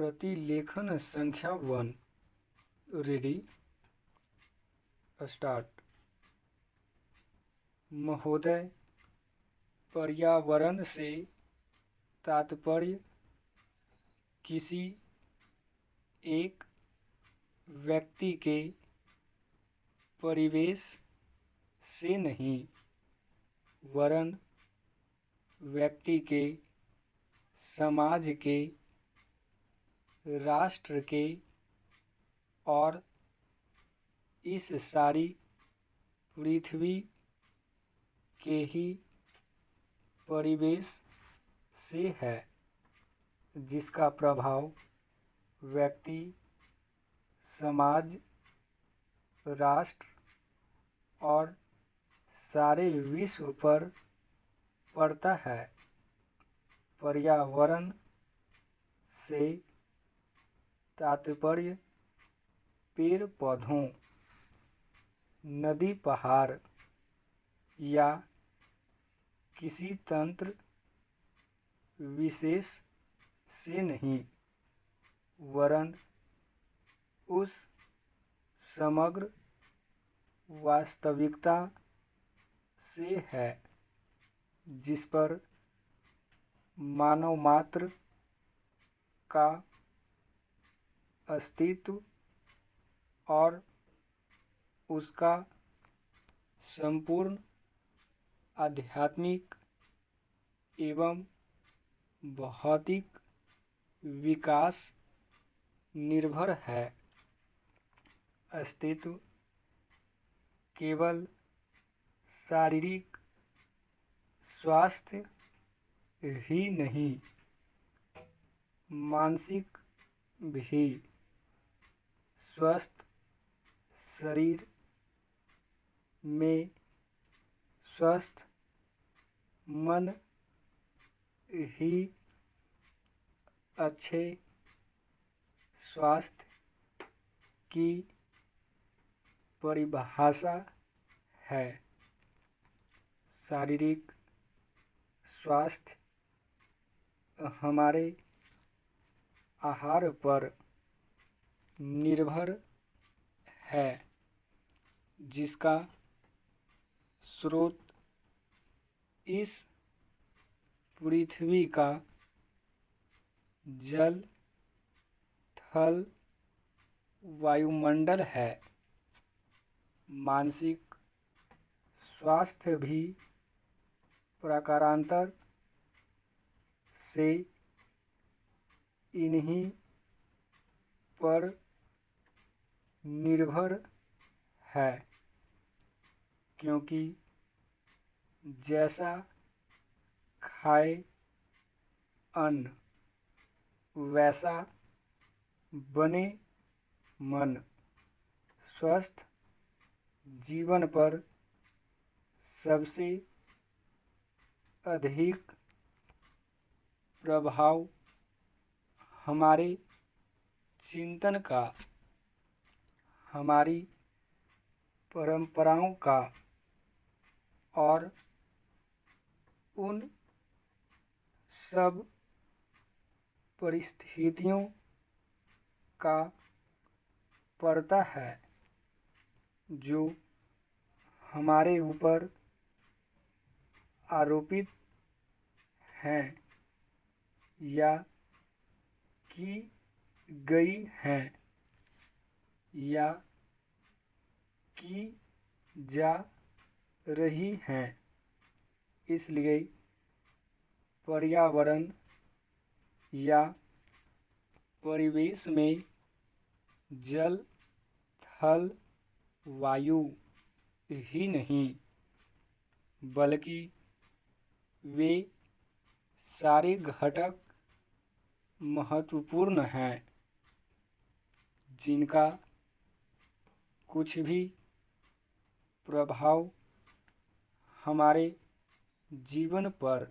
प्रतिलेखन संख्या 1। Ready, start. महोदय, पर्यावरण से तात्पर्य किसी एक व्यक्ति के परिवेश से नहीं, वरन व्यक्ति के, समाज के, राष्ट्र के और इस सारी पृथ्वी के ही परिवेश से है, जिसका प्रभाव व्यक्ति, समाज, राष्ट्र और सारे विश्व पर पड़ता है। पर्यावरण से तात्पर्य पेड़ पौधों, नदी पहाड़ या किसी तंत्र विशेष से नहीं, वरन उस समग्र वास्तविकता से है जिस पर मानव मात्र का अस्तित्व और उसका संपूर्ण आध्यात्मिक एवं भौतिक विकास निर्भर है। अस्तित्व केवल शारीरिक स्वास्थ्य ही नहीं, मानसिक भी। स्वस्थ शरीर में स्वस्थ मन ही अच्छे स्वास्थ्य की परिभाषा है। शारीरिक स्वास्थ्य हमारे आहार पर निर्भर है, जिसका स्रोत इस पृथ्वी का जल, थल, वायुमंडल है। मानसिक स्वास्थ्य भी प्रकारांतर से इन्हीं पर निर्भर है, क्योंकि जैसा खाए अन्न, वैसा बने मन। स्वस्थ जीवन पर सबसे अधिक प्रभाव हमारे चिंतन का, हमारी परंपराओं का और उन सब परिस्थितियों का पड़ता है जो हमारे ऊपर आरोपित हैं या की गई हैं या की जा रही हैं। इसलिए पर्यावरण या परिवेश में जल, थल, वायु ही नहीं, बल्कि वे सारे घटक महत्वपूर्ण हैं, जिनका कुछ भी प्रभाव हमारे जीवन पर,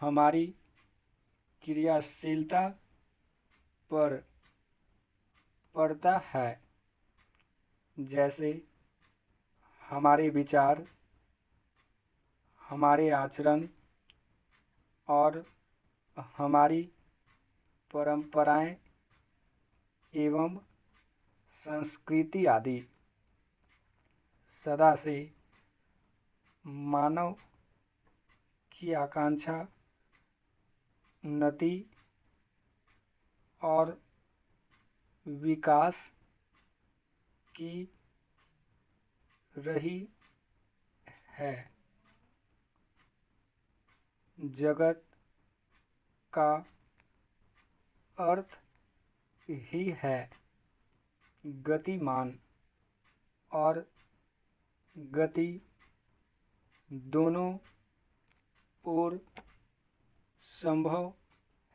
हमारी क्रियाशीलता पर पड़ता है। जैसे हमारे विचार, हमारे आचरण और हमारी परंपराएं एवं संस्कृति आदि सदा से मानव की आकांक्षा, उन्नति और विकास की रही है। जगत का अर्थ ही है गतिमान, और गति दोनों ओर संभव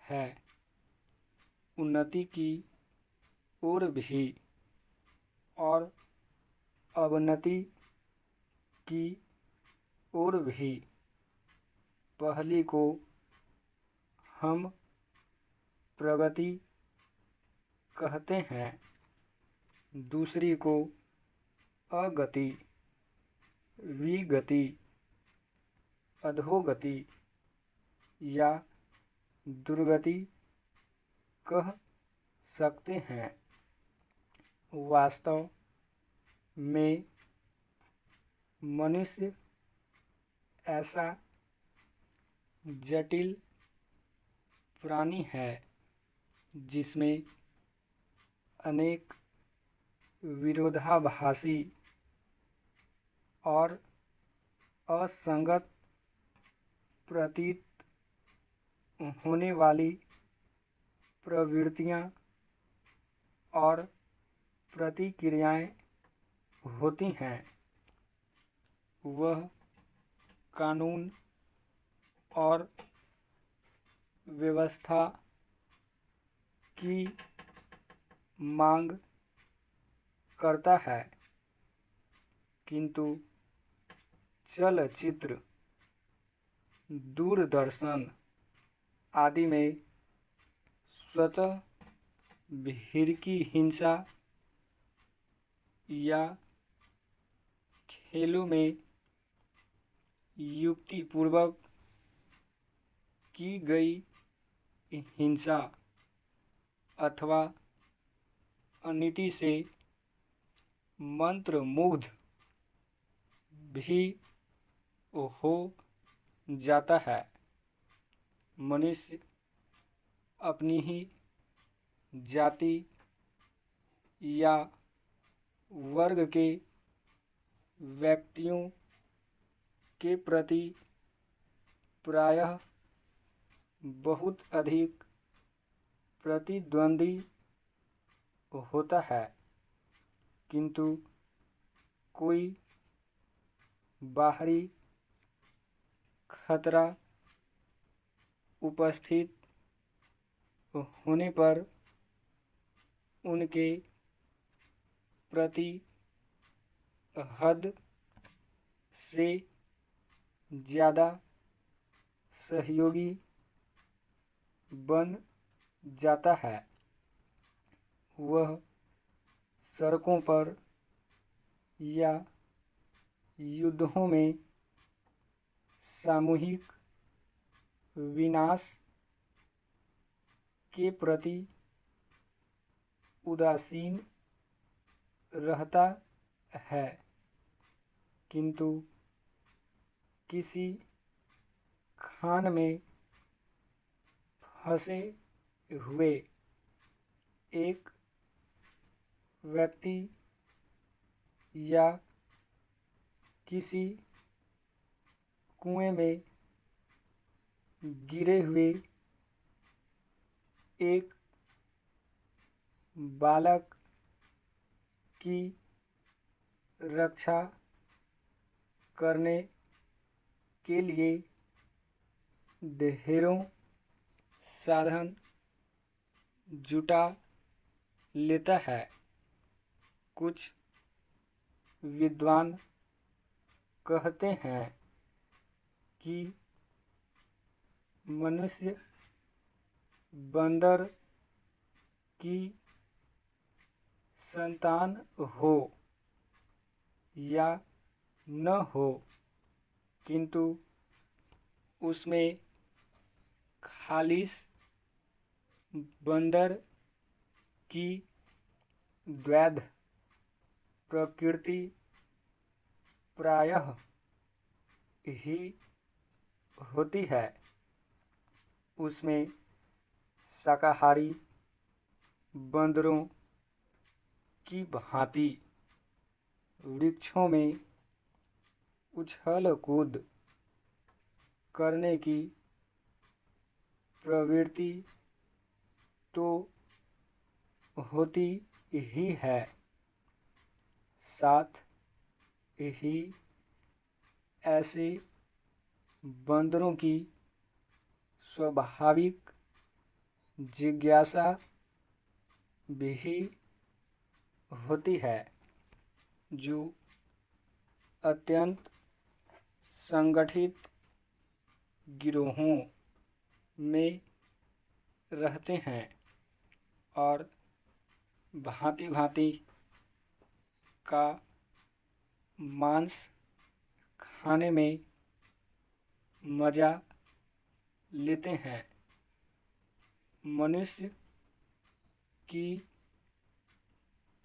है, उन्नति की ओर भी और अवनति की ओर भी। पहली को हम प्रगति कहते हैं, दूसरी को अगति, विगति, अधोगति या दुर्गति कह सकते हैं। वास्तव में मनुष्य ऐसा जटिल प्राणी है जिसमें अनेक विरोधाभासी और असंगत प्रतीत होने वाली प्रवृत्तियां और प्रतिक्रियाएं होती हैं। वह कानून और व्यवस्था की मांग करता है, किंतु चलचित्र, दूरदर्शन आदि में स्वतः भिड़की हिंसा या खेलों में युक्तिपूर्वक की गई हिंसा अथवा अनीति से मंत्रमुग्ध भी हो जाता है। मनुष्य अपनी ही जाति या वर्ग के व्यक्तियों के प्रति प्रायः बहुत अधिक प्रतिद्वंदी होता है, किंतु कोई बाहरी खतरा उपस्थित होने पर उनके प्रति हद से ज़्यादा सहयोगी बन जाता है। वह सड़कों पर या युद्धों में सामूहिक विनाश के प्रति उदासीन रहता है, किंतु किसी खान में फंसे हुए एक व्यक्ति या किसी कुएं में गिरे हुए एक बालक की रक्षा करने के लिए ढेरों साधन जुटा लेता है। कुछ विद्वान कहते हैं कि मनुष्य बंदर की संतान हो या न हो, किंतु उसमें खालिस बंदर की द्वैध प्रकृति प्रायः ही होती है। उसमें शाकाहारी बंदरों की भांति वृक्षों में उछल कूद करने की प्रवृत्ति तो होती ही है, साथ ही ऐसे बंदरों की स्वाभाविक जिज्ञासा भी होती है, जो अत्यंत संगठित गिरोहों में रहते हैं और भांति भांति का मांस खाने में मजा लेते हैं। मनुष्य की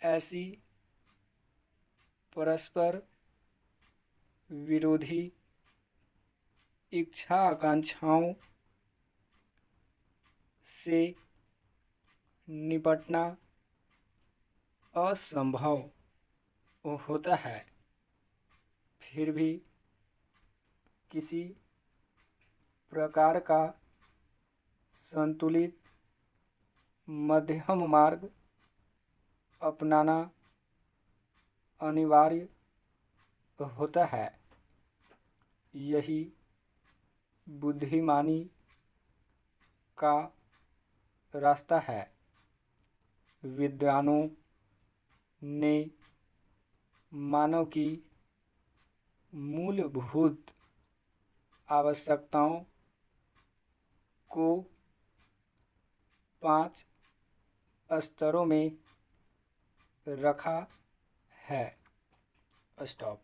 ऐसी परस्पर विरोधी इच्छा आकांक्षाओं से निपटना असंभव होता है। फिर भी किसी प्रकार का संतुलित मध्यम मार्ग अपनाना अनिवार्य होता है। यही बुद्धिमानी का रास्ता है। विद्वानों ने मानव की मूलभूत आवश्यकताओं को 5 स्तरों में रखा है। स्टॉप।